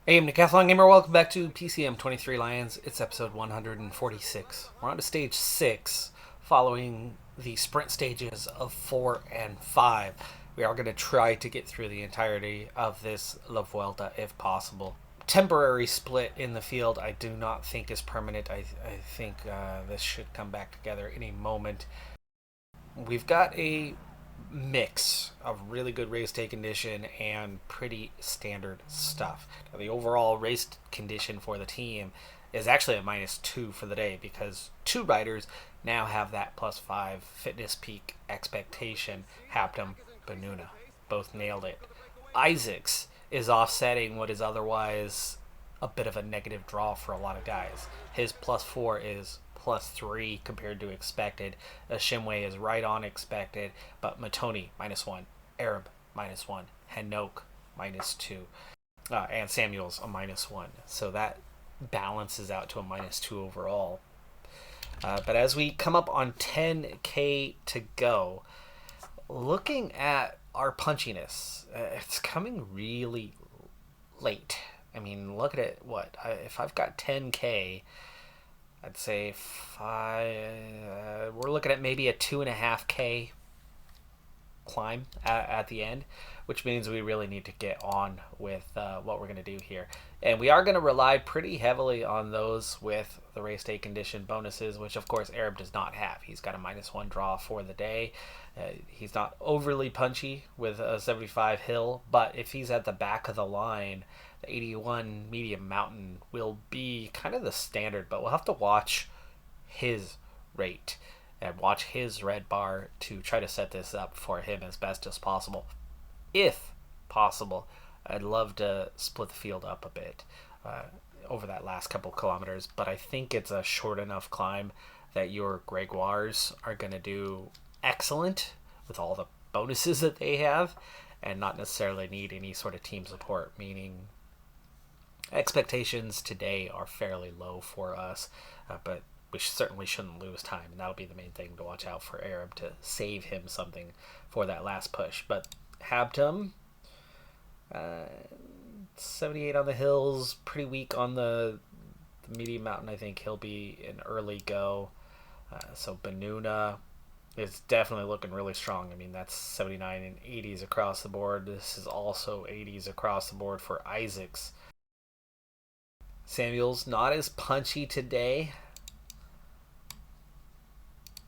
Hey, I'm Decathlon Gamer. Welcome back to PCM23 Lions. It's episode 146. We're on to stage 6, following the sprint stages of 4 and 5. We are going to try to get through the entirety of this La Vuelta if possible. Temporary split in the field, I do not think is permanent. I think this should come back together any moment. We've got a mix of really good race day condition and pretty standard stuff. Now, the overall race condition for the team is actually a -2 for the day because two riders now have that +5 fitness peak expectation. Haptum, Benuna, both nailed it. Isaacs is offsetting what is otherwise a bit of a negative draw for a lot of guys. His +4 is +3 compared to expected. Shimway is right on expected, but Matoni -1, Arab -1, Henok -2, and Samuels a -1. So that balances out to a -2 overall. But as we come up on 10K to go, looking at our punchiness, it's coming really late. I mean, look at it. If I've got 10K, I'd say we're looking at maybe a 2.5K climb at the end, which means we really need to get on with what we're going to do here. And we are going to rely pretty heavily on those with the race day condition bonuses, which of course Arab does not have. He's got a -1 draw for the day. He's not overly punchy with a 75 hill, but if he's at the back of the line, the 81 medium mountain will be kind of the standard, but we'll have to watch his rate and watch his red bar to try to set this up for him as best as possible. If possible, I'd love to split the field up a bit over that last couple kilometers, but I think it's a short enough climb that your Gregoires are going to do excellent with all the bonuses that they have and not necessarily need any sort of team support, meaning expectations today are fairly low for us, but we certainly shouldn't lose time, and that'll be the main thing to watch out for Arab to save him something for that last push. But Habtum, 78 on the hills, pretty weak on the medium mountain. I think he'll be an early go. So Benuna is definitely looking really strong. I mean, that's 79 and 80s across the board. This is also 80s across the board for Isaacs. Samuel's not as punchy today.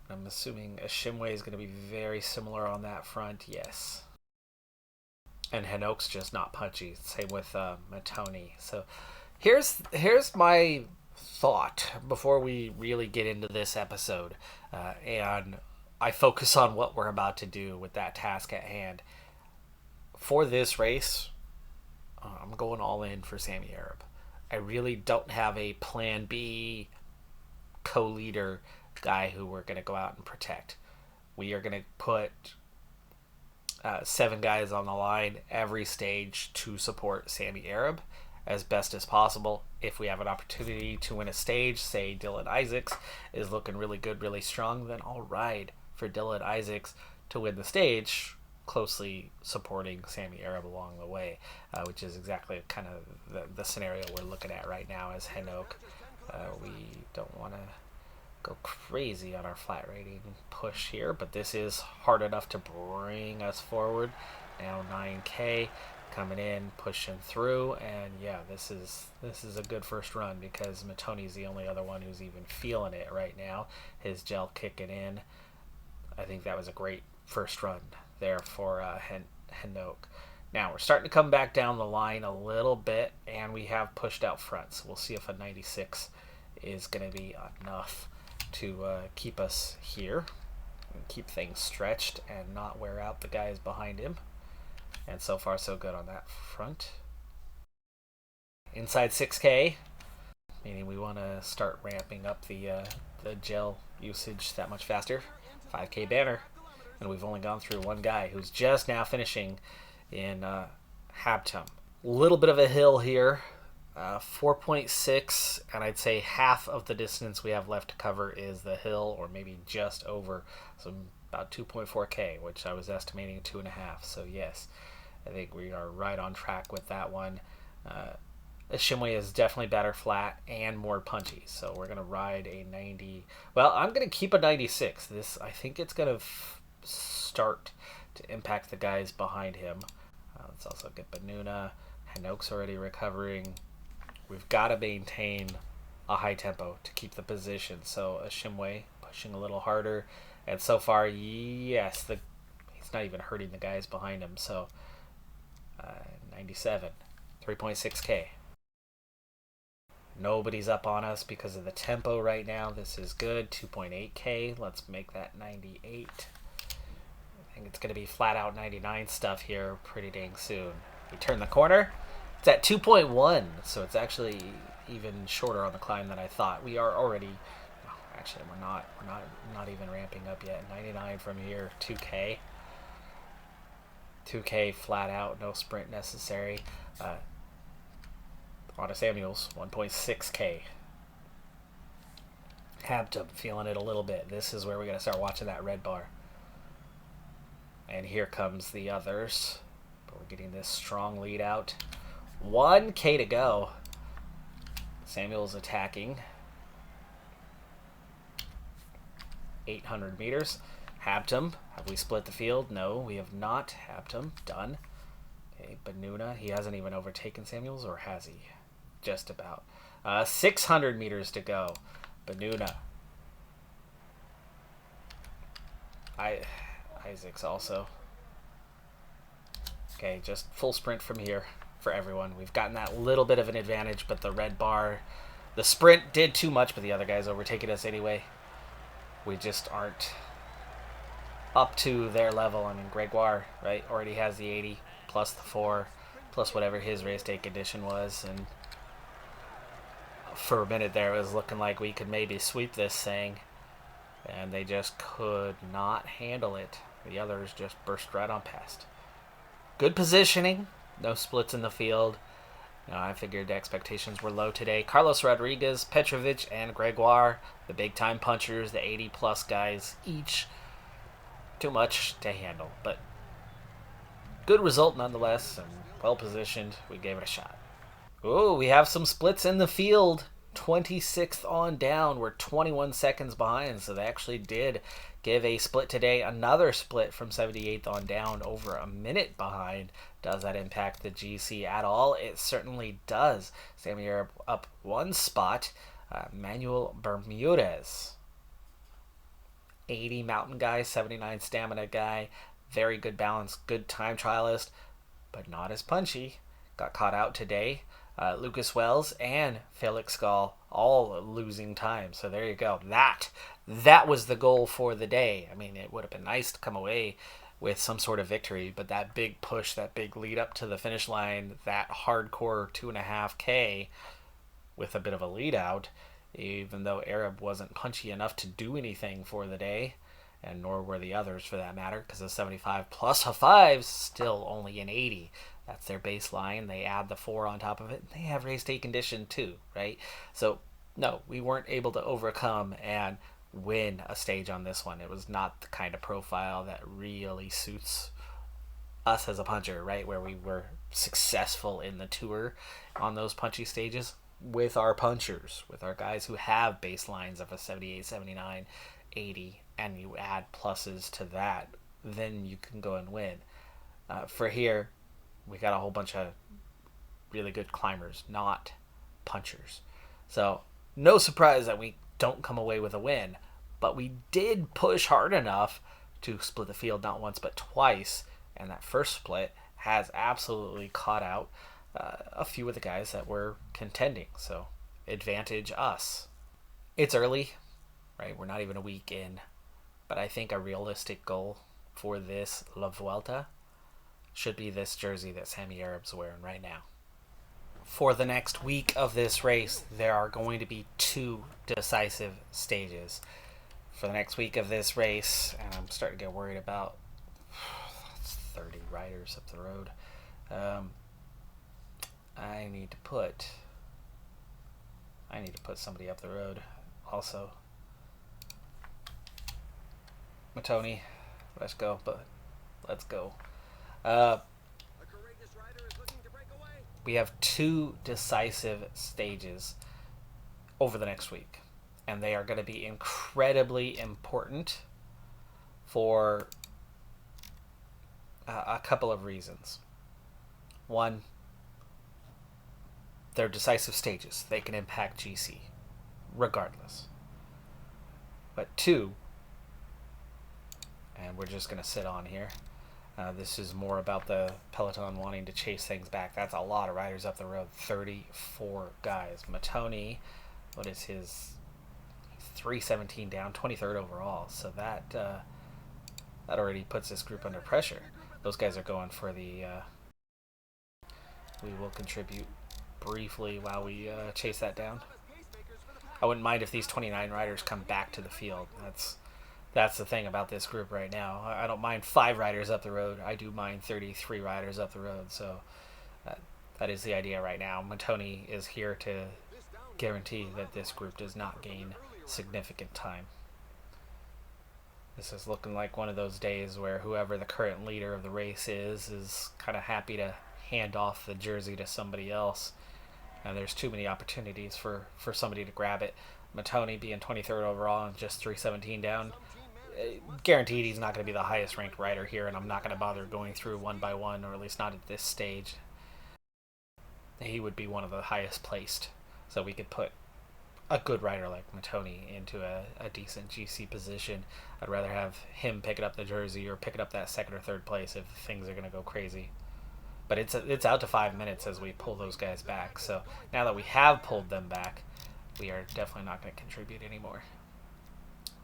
I'm assuming a Shimway is going to be very similar on that front. Yes. And Henok's just not punchy. Same with Matoni. So here's my thought before we really get into this episode, and I focus on what we're about to do with that task at hand. For this race, I'm going all in for Sammy Arab. I really don't have a plan B co-leader guy who we're going to go out and protect. We are going to put 7 guys on the line every stage to support Sammy Arab as best as possible. If we have an opportunity to win a stage, say Dylan Isaacs is looking really good, really strong, then I'll ride for Dylan Isaacs to win the stage, closely supporting Sammy Arab along the way, which is exactly kind of the scenario we're looking at right now as Henok. We don't want to go crazy on our flat rating push here, but this is hard enough to bring us forward. Now 9K coming in, pushing through, and yeah, this is a good first run because Matoni's the only other one who's even feeling it right now. His gel kicking in. I think that was a great first run there for Henok. Now we're starting to come back down the line a little bit, and we have pushed out front, so we'll see if a 96 is going to be enough to keep us here and keep things stretched and not wear out the guys behind him. And so far so good on that front. Inside 6K, meaning we want to start ramping up the gel usage that much faster. 5K banner, and we've only gone through one guy who's just now finishing in Habtum. Little bit of a hill here. 4.6, and I'd say half of the distance we have left to cover is the hill, or maybe just over, so about 2.4K, which I was estimating 2.5. So yes, I think we are right on track with that one. Shimway is definitely better flat and more punchy. So we're going to ride a 90. Well, I'm going to keep a 96. I think it's going to start to impact the guys behind him. Let's also get Banuna. Hanok's already recovering. We've got to maintain a high tempo to keep the position. So a Shimway pushing a little harder. And so far, yes, he's not even hurting the guys behind him. So 97, 3.6K. Nobody's up on us because of the tempo right now. This is good. 2.8K. Let's make that 98. I think it's going to be flat out 99 stuff here pretty dang soon. We turn the corner. It's at 2.1, so it's actually even shorter on the climb than I thought. We are already, actually we're not even ramping up yet. 99 from here, 2K. 2K flat out, no sprint necessary. On to Samuels, 1.6K. Hampton feeling it a little bit. This is where we're going to start watching that red bar. And here comes the others. But we're getting this strong lead out. 1K to go. Samuel's attacking. 800 meters. Hampton. Have we split the field? No, we have not. Hampton. Done. Okay, Banuna. He hasn't even overtaken Samuels, or has he? Just about. 600 meters to go. Banuna. Isaac's also. Okay, just full sprint from here for everyone. We've gotten that little bit of an advantage, but the red bar, the sprint did too much, but the other guys overtaking us anyway. We just aren't up to their level. I mean, Gregoire, right, already has the 80 plus the 4 plus whatever his race day condition was, and for a minute there it was looking like we could maybe sweep this thing, and they just could not handle it. The others just burst right on past. Good positioning, no splits in the field. I figured the expectations were low today. Carlos Rodriguez, Petrovic, and Gregoire, the big-time punchers, the 80-plus guys, each too much to handle. But good result nonetheless, and well-positioned. We gave it a shot. Oh, we have some splits in the field. 26th on down. We're 21 seconds behind, so they actually did give a split today. Another split from 78th on down, over a minute behind. Does that impact the GC at all? It certainly does. Sammy Arab up one spot. Manuel Bermudez. 80 mountain guy, 79 stamina guy. Very good balance, good time trialist, but not as punchy. Got caught out today. Lucas Wells and Felix Gall all losing time. So there you go. That was the goal for the day. I mean, it would have been nice to come away with some sort of victory, but that big push, that big lead up to the finish line, that hardcore 2.5K with a bit of a lead out, even though Arab wasn't punchy enough to do anything for the day, and nor were the others for that matter, because the 75 plus a 5 is still only an 80. That's their baseline. They add the 4 on top of it. They have race day condition too, right? So, no, we weren't able to overcome and win a stage on this one. It was not the kind of profile that really suits us as a puncher, right? Where we were successful in the tour on those punchy stages with our punchers, with our guys who have baselines of a 78, 79, 80, and you add pluses to that, then you can go and win. For here, we got a whole bunch of really good climbers, not punchers. So no surprise that we don't come away with a win, but we did push hard enough to split the field not once but twice, and that first split has absolutely caught out a few of the guys that were contending. So advantage us. It's early, right? We're not even a week in, but I think a realistic goal for this La Vuelta should be this jersey that Sammy Arab's wearing right now. For the next week of this race, there are going to be 2 decisive stages. For the next week of this race, and I'm starting to get worried about 30 riders up the road. I need to put somebody up the road also. Matoni, let's go. We have 2 decisive stages over the next week, and they are going to be incredibly important for a couple of reasons. One, they're decisive stages. They can impact GC regardless. But 2, and we're just going to sit on here. This is more about the peloton wanting to chase things back. That's a lot of riders up the road. 34 guys. Matoni, what is his? 317 down, 23rd overall. So that already puts this group under pressure. Those guys are going for the... we will contribute briefly while we chase that down. I wouldn't mind if these 29 riders come back to the field. That's the thing about this group right now. I don't mind 5 riders up the road. I do mind 33 riders up the road. So that is the idea right now. Matoni is here to guarantee that this group does not gain significant time. This is looking like one of those days where whoever the current leader of the race is kind of happy to hand off the jersey to somebody else. And there's too many opportunities for somebody to grab it. Matoni being 23rd overall and just 317 down, guaranteed he's not going to be the highest ranked rider here, and I'm not going to bother going through one by one, or at least not at this stage. He would be one of the highest placed, so we could put a good rider like Matoni into a decent GC position. I'd rather have him picking up the jersey or picking up that 2nd or 3rd place if things are going to go crazy. But it's out to 5 minutes as we pull those guys back. So now that we have pulled them back, we are definitely not going to contribute anymore.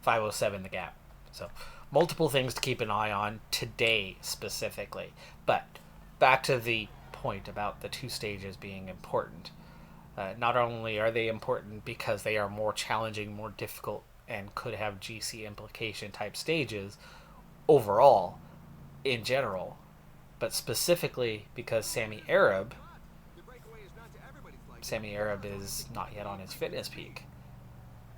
5:07 the gap. So multiple things to keep an eye on today specifically. But back to the point about the 2 stages being important. Not only are they important because they are more challenging, more difficult, and could have GC implication type stages overall in general, but specifically because Sammy Arab is not yet on his fitness peak.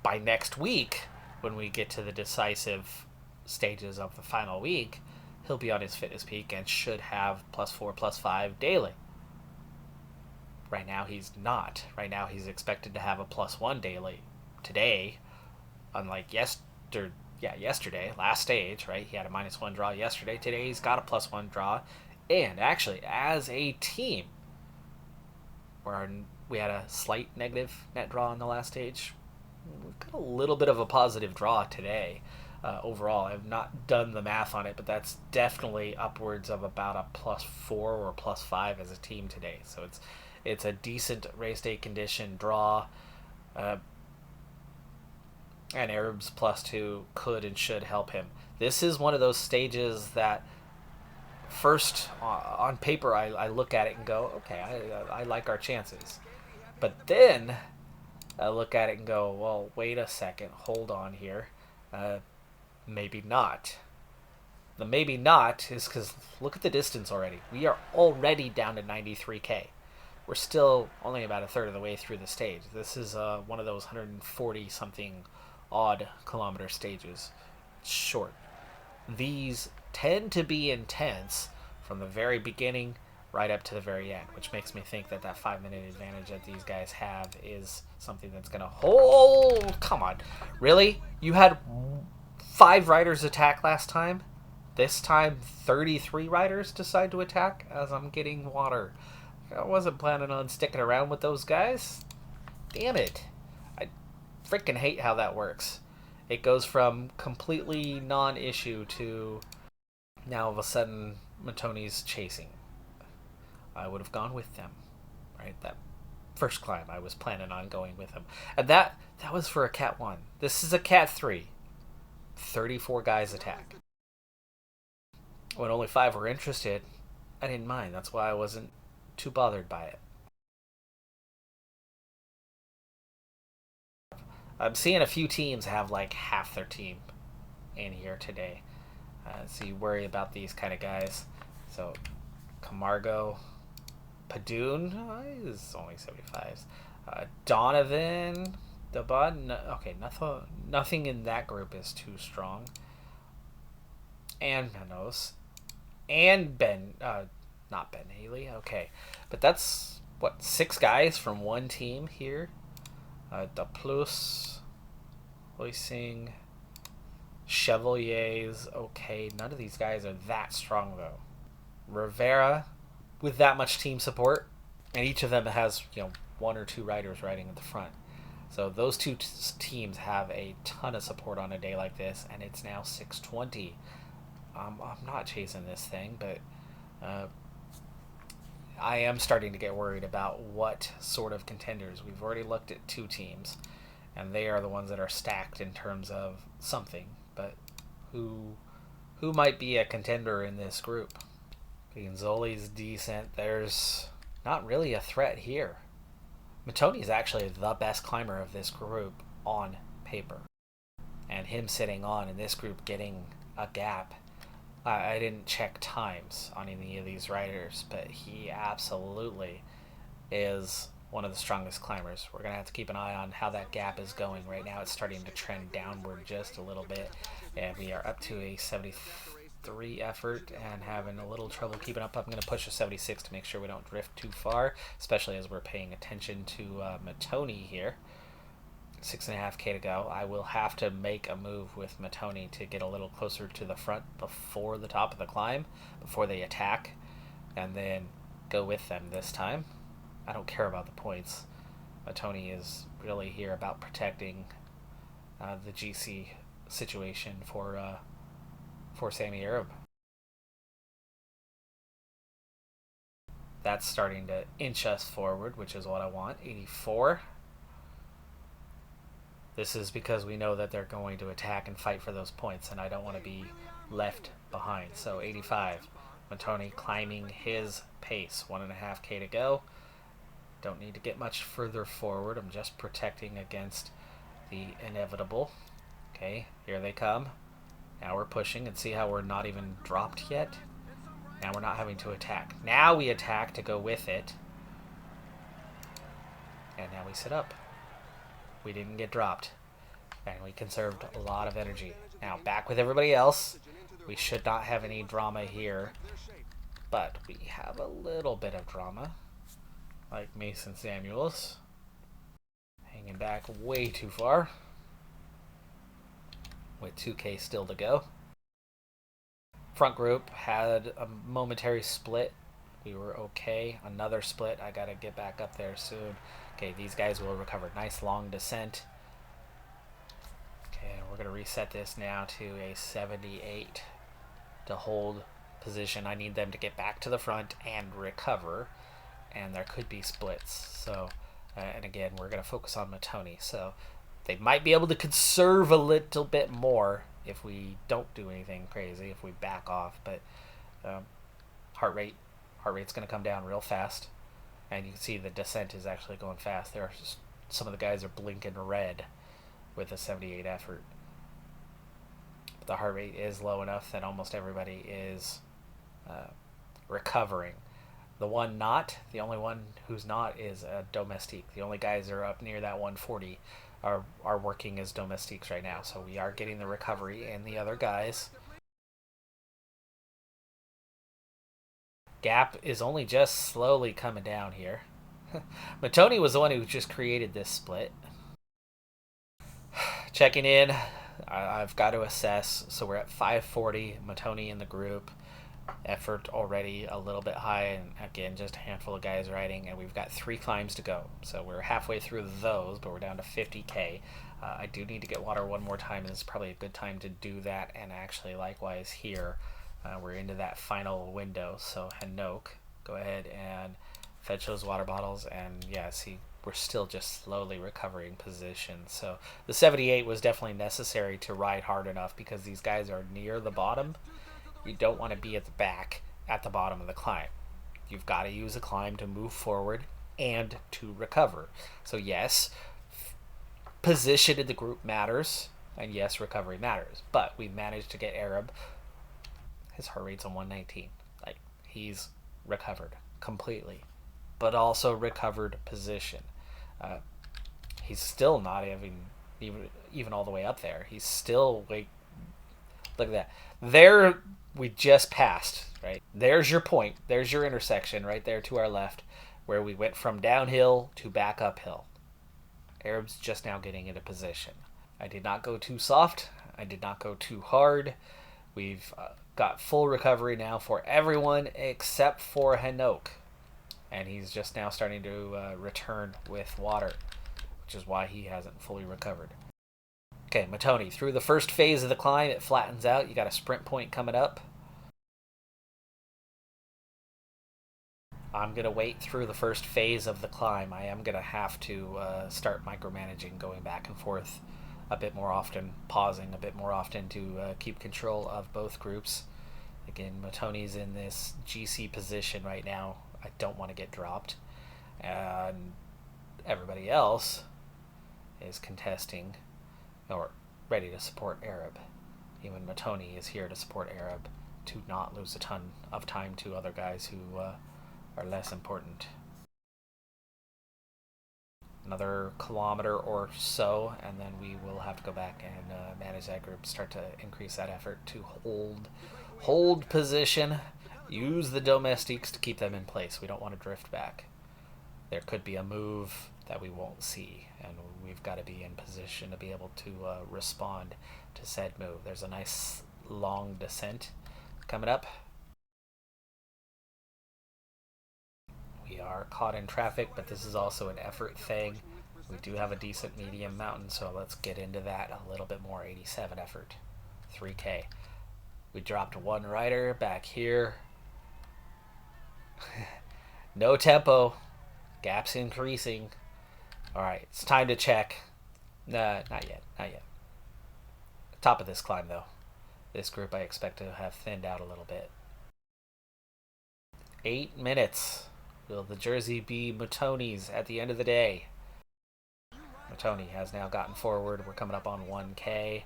By next week, when we get to the decisive stages of the final week, he'll be on his fitness peak and should have +4, +5 daily. Right now he's not. Right now he's expected to have a +1 daily today, unlike yesterday, last stage, right? He had a -1 draw yesterday. Today he's got a +1 draw. And actually, as a team, we had a slight negative net draw in the last stage. We've got a little bit of a positive draw today. Overall, I've not done the math on it, but that's definitely upwards of about a +4 or +5 as a team today. So it's a decent race day condition draw. And Arab's +2 could and should help him. This is one of those stages that first, on paper, I look at it and go, okay, I like our chances. But then I look at it and go, well, wait a second, hold on here. Maybe not. The maybe not is because look at the distance already. We are already down to 93K. We're still only about a third of the way through the stage. This is one of those 140-something odd kilometer stages. It's short. These tend to be intense from the very beginning right up to the very end, which makes me think that 5-minute advantage that these guys have is something that's going to hold. Come on. Really? You had 5 riders attack last time? This time 33 riders decide to attack as I'm getting water. I wasn't planning on sticking around with those guys. Damn it. I freaking hate how that works. It goes from completely non-issue to now all of a sudden Matoni's chasing. I would have gone with them, right? That first climb I was planning on going with him. And that was for a Cat 1. This is a Cat 3. 34 guys attack. When only 5 were interested, I didn't mind. That's why I wasn't too bothered by it. I'm seeing a few teams have like half their team in here today. So you worry about these kind of guys. So Camargo, Padoon is only 75s. Donovan, okay, nothing in that group is too strong. And Manos, and not Ben Haley. Okay, but that's what, 6 guys from one team here. The Plus, Loising, Chevalier's okay. None of these guys are that strong though. Rivera, with that much team support, and each of them has 1 or 2 riders riding at the front. So those two teams have a ton of support on a day like this, and it's now 6:20. I'm not chasing this thing, but I am starting to get worried about what sort of contenders. We've already looked at 2 teams, and they are the ones that are stacked in terms of something. But who might be a contender in this group? Zoli's decent. There's not really a threat here. Matoni is actually the best climber of this group on paper. And him sitting on in this group getting a gap. I didn't check times on any of these riders, but he absolutely is one of the strongest climbers. We're going to have to keep an eye on how that gap is going. Right now it's starting to trend downward just a little bit, and we are up to a 73 effort and having a little trouble keeping up. I'm going to push a 76 to make sure we don't drift too far, especially as we're paying attention to Matoni here. 6.5K to go. I will have to make a move with Matoni to get a little closer to the front before the top of the climb, before they attack, and then go with them this time. I don't care about the points. Matoni is really here about protecting the GC situation for Sammy Arab. That's starting to inch us forward, which is what I want. 84. This is because we know that they're going to attack and fight for those points, and I don't want to be left behind. So 85. Matoni climbing his pace. 1.5K to go. Don't need to get much further forward. I'm just protecting against the inevitable. Okay, here they come. Now we're pushing, and see how we're not even dropped yet? Now we're not having to attack. Now we attack to go with it. And now we sit up. We didn't get dropped, and we conserved a lot of energy. Now back with everybody else. We should not have any drama here, but we have a little bit of drama, like Mason Samuels hanging back way too far with 2K still to go. Front group had a momentary split. We were okay. Another split. I gotta get back up there soon. Okay, these guys will recover. Nice long descent. Okay, we're going to reset this now to a 78 to hold position. I need them to get back to the front and recover, and there could be splits. So, and again, we're going to focus on Matoni. So they might be able to conserve a little bit more if we don't do anything crazy, if we back off. But heart rate's going to come down real fast. And you can see the descent is actually going fast. There are some of the guys are blinking red with a 78 effort. But the heart rate is low enough that almost everybody is recovering. The only one who's not is a domestique. The only guys that are up near that 140 are working as domestiques right now. So we are getting the recovery, and the other guys. Gap is only just slowly coming down here. Matoni was the one who just created this split. Checking in. I've got to assess. So we're at 540. Matoni in the group. Effort already a little bit high. And again, just a handful of guys riding. And we've got 3 climbs to go. So we're halfway through those, but we're down to 50K. I do need to get water one more time. And this is probably a good time to do that. And actually, likewise here. We're into that final window, so Hanok, go ahead and fetch those water bottles, and yeah, see, we're still just slowly recovering position. So the 78 was definitely necessary to ride hard enough because these guys are near the bottom. You don't want to be at the back at the bottom of the climb. You've got to use a climb to move forward and to recover. So yes, position in the group matters, and yes, recovery matters, but we managed to get Arab. His heart rate's on 119. Like, he's recovered completely, but also recovered position. He's still not even all the way up there. He's still look at that. There, we just passed, right? There's your point. There's your intersection right there to our left. where we went from downhill to back uphill. Arab's just now getting into position. I did not go too soft. I did not go too hard. We've got full recovery now for everyone except for Hanok. And he's just now starting to return with water, which is why he hasn't fully recovered. Okay, Matoni, through the first phase of the climb, it flattens out. You got a sprint point coming up. I'm going to wait through the first phase of the climb. I am going to have to start micromanaging, going back and forth a bit more often, pausing a bit more often to keep control of both groups. Again, Matoni's in this GC position right now. I don't want to get dropped. And everybody else is contesting or ready to support Arab. Even Matoni is here to support Arab to not lose a ton of time to other guys who are less important. Another kilometer or so, and then we will have to go back and manage that group, start to increase that effort to hold position, use the domestiques to keep them in place. We don't want to drift back. There could be a move that we won't see, and we've got to be in position to be able to respond to said move. There's a nice long descent coming up. We are caught in traffic, but this is also an effort thing. We do have a decent medium mountain, so let's get into that a little bit more. 87 effort, 3K. We dropped one rider back here. No tempo. Gaps increasing. Alright, it's time to check. Nah, not yet. Top of this climb, though. This group I expect to have thinned out a little bit. 8 minutes. Will the jersey be Matoni's at the end of the day? Matoni has now gotten forward. We're coming up on 1K.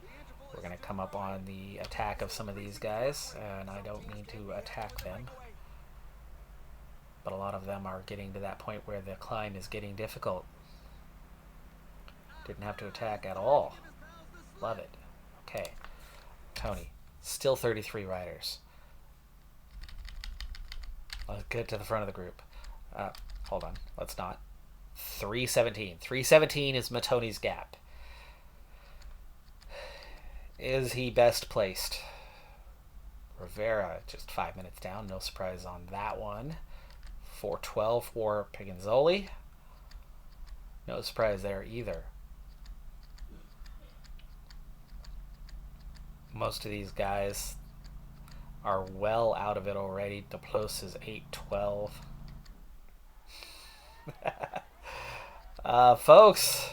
We're going to come up on the attack of some of these guys, and I don't need to attack them. But a lot of them are getting to that point where the climb is getting difficult. Didn't have to attack at all. Love it. Okay. Tony. Still 33 riders. Let's get to the front of the group. Hold on. Let's not. 317. 317 is Matoni's gap. Is he best placed? Rivera just 5 minutes down. No surprise on that one. 412 for Piganzoli. No surprise there either. Most of these guys are well out of it already. Duplos is 812. Folks,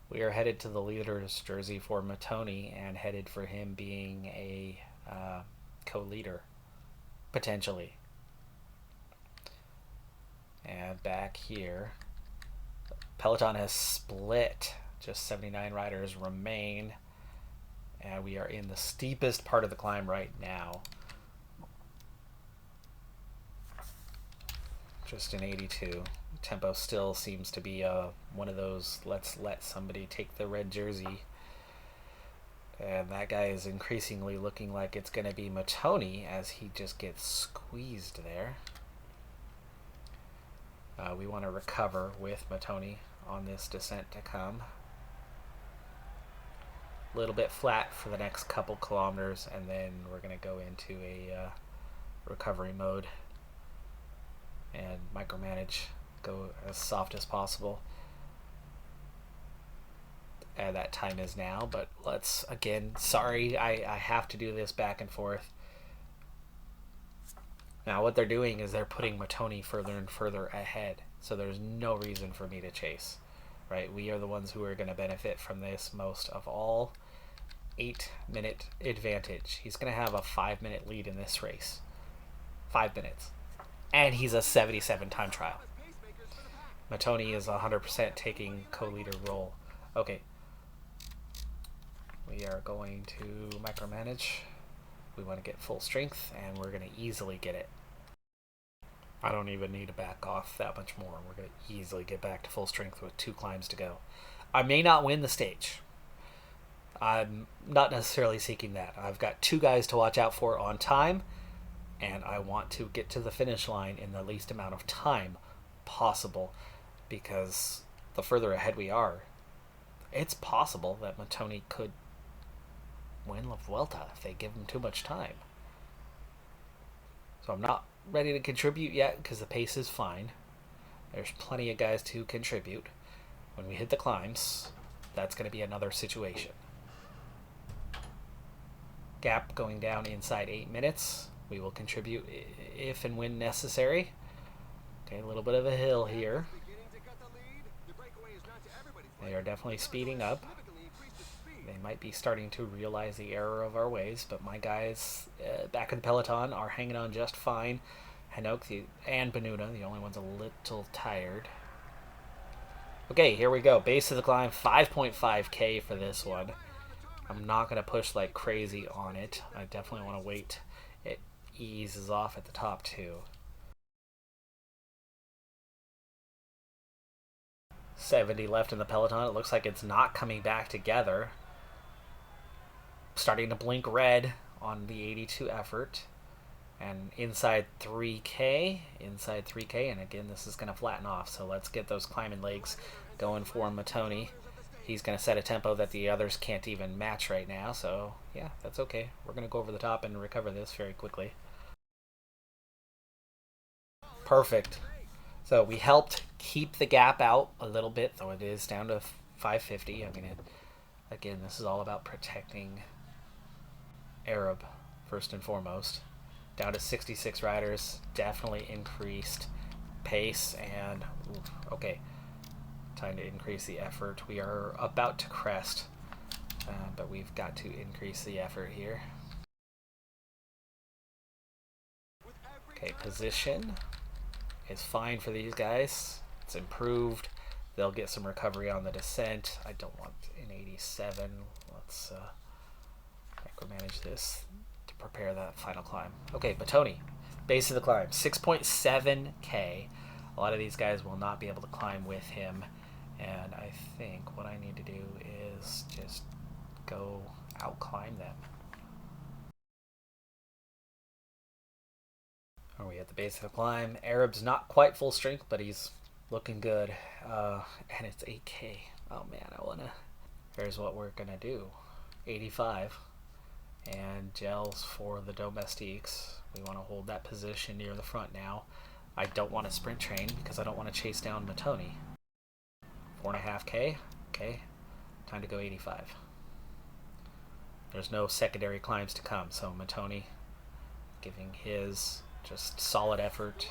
we are headed to the leader's jersey for Matoni and headed for him being a co-leader, potentially. And back here, Peloton has split. Just 79 riders remain. And we are in the steepest part of the climb right now. Just an 82. Tempo still seems to be one of those let's let somebody take the red jersey. And that guy is increasingly looking like it's going to be Matoni as he just gets squeezed there. We want to recover with Matoni on this descent to come. A little bit flat for the next couple kilometers, and then we're going to go into a recovery mode and micromanage, go as soft as possible. And that time is now, but let's, again, sorry, I have to do this back and forth. Now what they're doing is they're putting Matoni further and further ahead, so there's no reason for me to chase, right? We are the ones who are going to benefit from this most of all. 8-minute advantage. He's going to have a 5-minute lead in this race. 5 minutes. And he's a 77 time trial. Matoni is 100% taking co-leader role. Okay. We are going to micromanage. We want to get full strength, and we're going to easily get it. I don't even need to back off that much more. We're going to easily get back to full strength with 2 climbs to go. I may not win the stage. I'm not necessarily seeking that. I've got 2 guys to watch out for on time. and I want to get to the finish line in the least amount of time possible, because the further ahead we are, it's possible that Matoni could win La Vuelta if they give him too much time. So I'm not ready to contribute yet because the pace is fine. There's plenty of guys to contribute. When we hit the climbs, that's going to be another situation. Gap going down inside 8 minutes. We will contribute if and when necessary. Okay, a little bit of a hill here. They are definitely speeding up. They might be starting to realize the error of our ways, but my guys back in the peloton are hanging on just fine. Hanouk and Benuna, the only ones a little tired. Okay, here we go. Base of the climb, 5.5K for this one. I'm not going to push like crazy on it. I definitely want to wait. It eases off at the top too. 70 left in the peloton. It looks like it's not coming back together. Starting to blink red on the 82 effort. And inside 3K, and again, this is going to flatten off, so let's get those climbing legs going for Matoni. He's going to set a tempo that the others can't even match right now, so yeah, that's okay. We're going to go over the top and recover this very quickly. Perfect. So we helped keep the gap out a little bit, though it is down to 550. I mean, again, this is all about protecting Arab first and foremost. Down to 66 riders, definitely increased pace, and okay, time to increase the effort. We are about to crest, but we've got to increase the effort here. Okay, position is fine for these guys. It's improved. They'll get some recovery on the descent. I don't want an 87. Let's micromanage this to prepare that final climb. Okay, Matoni, base of the climb, 6.7K. A lot of these guys will not be able to climb with him, and I think what I need to do is just go out climb them. Are we at the base of the climb? Arab's not quite full strength, but he's looking good. And it's 8K. Oh man, here's what we're gonna do. 85. And gels for the domestiques. We want to hold that position near the front now. I don't want to sprint train because I don't want to chase down Matoni. 4.5K. Okay, time to go 85. There's no secondary climbs to come, so Matoni giving his just solid effort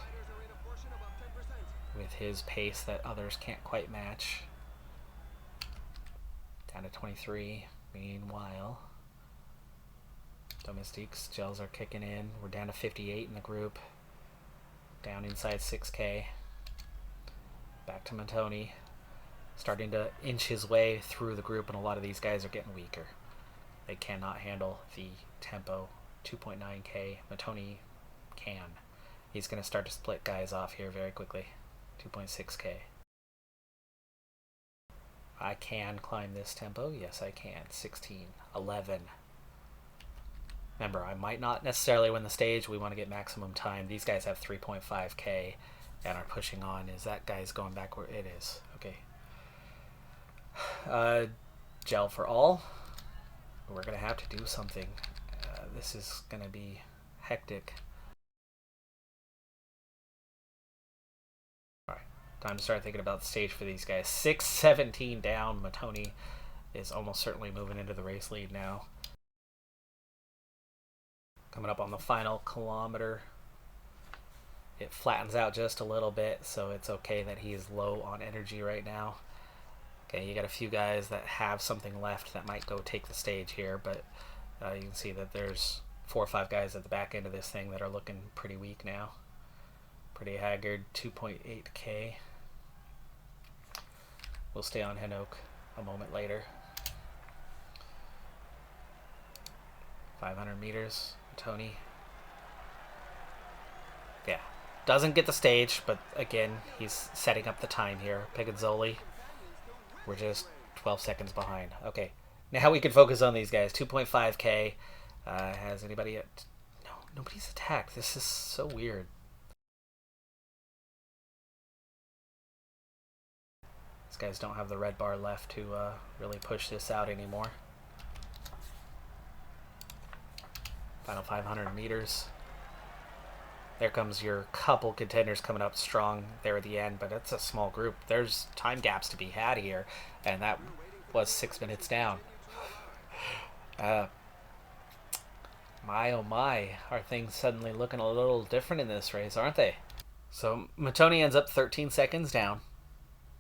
with his pace that others can't quite match. Down to 23. Meanwhile, domestiques, gels are kicking in. We're down to 58 in the group. Down inside 6K. Back to Matoni. Starting to inch his way through the group, and a lot of these guys are getting weaker. They cannot handle the tempo. 2.9K. Matoni can. He's going to start to split guys off here very quickly. 2.6K. I can climb this tempo. Yes, I can. 16. 11. Remember, I might not necessarily win the stage. We want to get maximum time. These guys have 3.5K and are pushing on. Is that guy's going backward? It is. Okay. Gel for all. We're going to have to do something. This is going to be hectic. Alright, time to start thinking about the stage for these guys. 6:17 down. Matoni is almost certainly moving into the race lead now. Coming up on the final kilometer. It flattens out just a little bit, so it's okay that he is low on energy right now. Okay, you got a few guys that have something left that might go take the stage here, but you can see that there's 4 or 5 guys at the back end of this thing that are looking pretty weak now. Pretty haggard. 2.8K. We'll stay on Hanouk a moment later. 500 meters. Tony. Yeah. Doesn't get the stage, but again, he's setting up the time here. Pigazzoli. We're just 12 seconds behind. Okay. Now we can focus on these guys. 2.5K. Has anybody yet? No, Nobody's attacked. This is so weird. These guys don't have the red bar left to really push this out anymore. Final 500 meters. There comes your couple contenders coming up strong there at the end, but it's a small group. There's time gaps to be had here, and that was 6 minutes down. My oh my, are things suddenly looking a little different in this race, aren't they? So Matoni ends up 13 seconds down.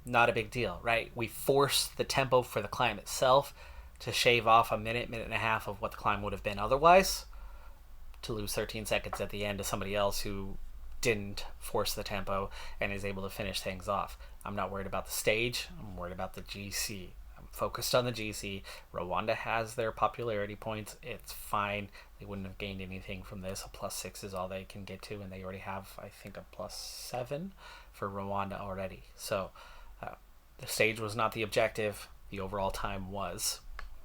Not a big deal, right? We force the tempo for the climb itself to shave off a minute and a half of what the climb would have been otherwise, to lose 13 seconds at the end to somebody else who didn't force the tempo and is able to finish things off. I'm not worried about the stage. I'm worried about the GC. I'm focused on the GC. Rwanda has their popularity points. It's fine. They wouldn't have gained anything from this. A +6 is all they can get to, and they already have, I think, a +7 for Rwanda already. So the stage was not the objective. The overall time was,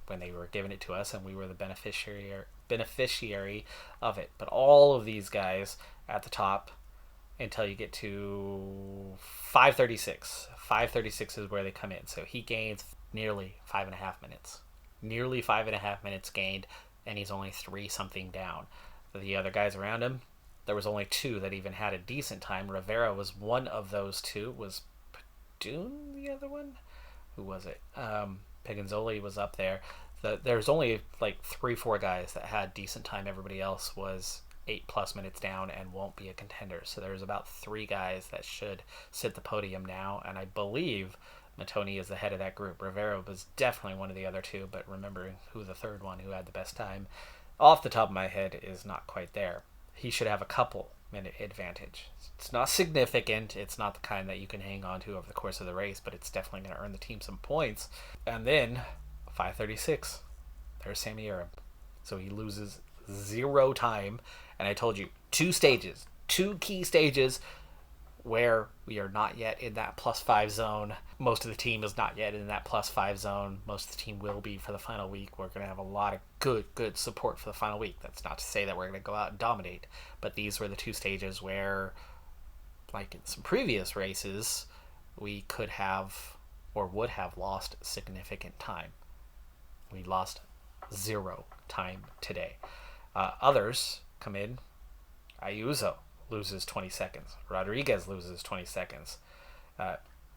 when they were giving it to us, and we were the beneficiary of it. But all of these guys at the top, until you get to 5:36. 5:36 is where they come in. So he gains nearly 5.5 minutes. Nearly 5.5 minutes gained, and he's only 3 something down. The other guys around him, there was only 2 that even had a decent time. Rivera was one of those 2. Was Padun the other one? Who was it? Piganzoli was up there. There's only like 3-4 guys that had decent time. Everybody else was 8+ minutes down and won't be a contender. So there's about 3 guys that should sit the podium now, and I believe Matoni is the head of that group. Rivera was definitely one of the other 2, but remembering who the third one who had the best time off the top of my head is not quite there. He should have a couple minute advantage. It's not significant. It's not the kind that you can hang on to over the course of the race, but it's definitely going to earn the team some points. And then 5:36, there's Sammy Arab. So he loses 0 time. And I told you, 2 stages, 2 key stages where we are not yet in that +5 zone. Most of the team is not yet in that +5 zone. Most of the team will be for the final week. We're going to have a lot of good support for the final week. That's not to say that we're going to go out and dominate, but these were the 2 stages where, like in some previous races, we could have or would have lost significant time. We lost 0 time today. Others come in. Ayuso loses 20 seconds. Rodriguez loses 20 seconds.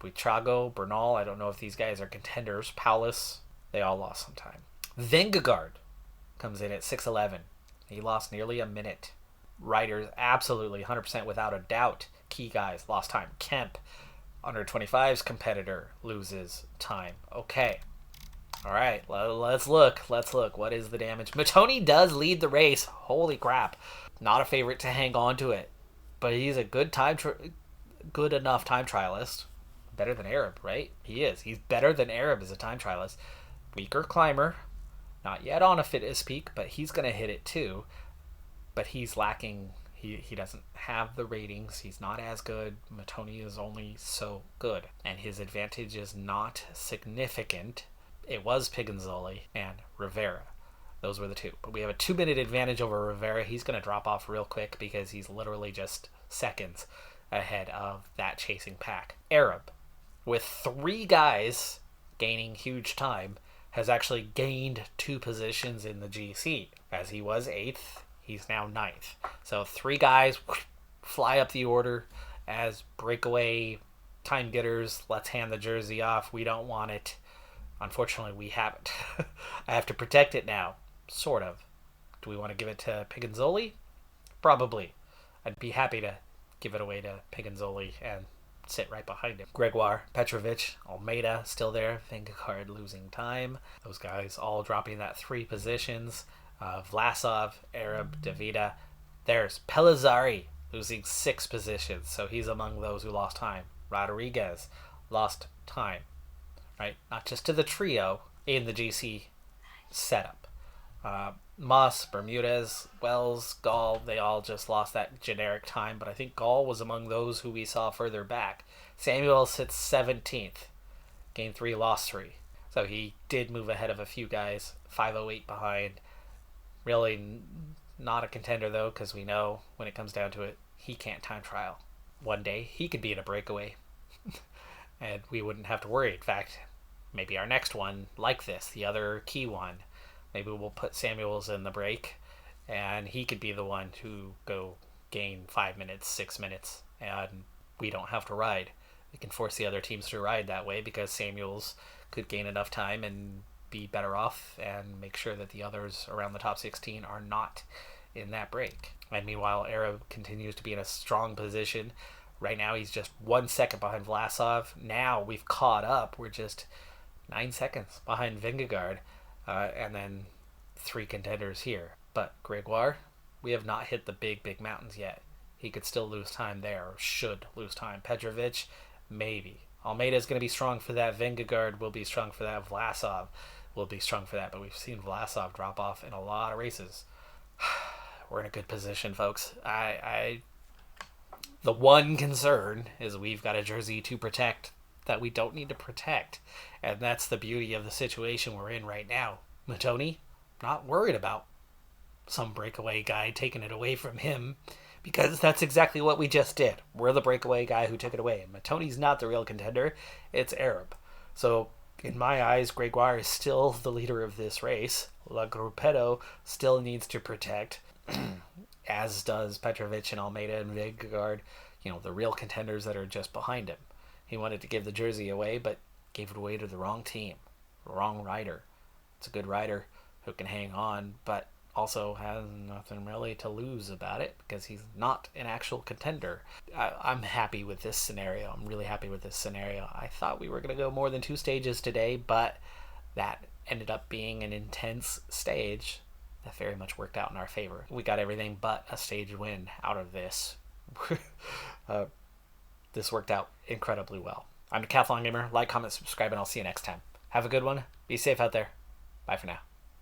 Buitrago, Bernal, I don't know if these guys are contenders. Paulus, they all lost some time. Vingegaard comes in at 6:11. He lost nearly a minute. Riders, absolutely, 100% without a doubt. Key guys lost time. Kemp, under 25's competitor, loses time. Okay. All right, let's look. What is the damage? Matoni does lead the race. Holy crap. Not a favorite to hang on to it. But he's a good enough time trialist. Better than Arab, right? He is. He's better than Arab as a time trialist. Weaker climber. Not yet on a fitness peak, but he's going to hit it too. But he's lacking. He doesn't have the ratings. He's not as good. Matoni is only so good. And his advantage is not significant. It was Piganzoli and Rivera. Those were the 2. But we have a 2-minute advantage over Rivera. He's going to drop off real quick because he's literally just seconds ahead of that chasing pack. Arab, with 3 guys gaining huge time, has actually gained 2 positions in the GC. As he was 8th, he's now 9th. So 3 guys fly up the order as breakaway time getters. Let's hand the jersey off. We don't want it. Unfortunately, we haven't. I have to protect it now. Sort of. Do we want to give it to Piganzoli? Probably. I'd be happy to give it away to Piganzoli and sit right behind him. Gregoire, Petrovic, Almeida still there. Vingegaard losing time. Those guys all dropping that 3 positions. Vlasov, Arab, Davida. There's Pellizzari losing 6 positions. So he's among those who lost time. Rodriguez lost time. Right? Not just to the trio in the GC setup. Moss, Bermudez, Wells, Gall, they all just lost that generic time, but I think Gall was among those who we saw further back. Samuel sits 17th. Gained 3, lost 3. So he did move ahead of a few guys, 5:08 behind. Really not a contender, though, because we know when it comes down to it, he can't time trial. One day, he could be in a breakaway, and we wouldn't have to worry. In fact, maybe our next one, like this, the other key one, maybe we'll put Samuels in the break, and he could be the one to go gain 5 minutes, 6 minutes, and we don't have to ride. We can force the other teams to ride that way because Samuels could gain enough time and be better off and make sure that the others around the top 16 are not in that break. And meanwhile, Arab continues to be in a strong position. Right now, he's just 1 second behind Vlasov. Now we've caught up. We're just 9 seconds behind Vingegaard, and then 3 contenders here. But Gregoire, we have not hit the big mountains yet. He could still lose time there, or should lose time. Petrovic, maybe. Almeida's going to be strong for that. Vingegaard will be strong for that. Vlasov will be strong for that. But we've seen Vlasov drop off in a lot of races. We're in a good position, folks. The one concern is we've got a jersey to protect that we don't need to protect. And that's the beauty of the situation we're in right now. Matoni, not worried about some breakaway guy taking it away from him, because that's exactly what we just did. We're the breakaway guy who took it away. And Matoni's not the real contender. It's Arab. So, in my eyes, Gregoire is still the leader of this race. La Gruppetto still needs to protect, as does Petrovic and Almeida and Vingegaard, the real contenders that are just behind him. He wanted to give the jersey away, but gave it away to the wrong team, wrong rider. It's a good rider who can hang on, but also has nothing really to lose about it because he's not an actual contender. I'm happy with this scenario. I'm really happy with this scenario. I thought we were going to go more than 2 stages today, but that ended up being an intense stage that very much worked out in our favor. We got everything but a stage win out of this. This worked out incredibly well. I'm Decathlon Gamer. Like, comment, subscribe, and I'll see you next time. Have a good one. Be safe out there. Bye for now.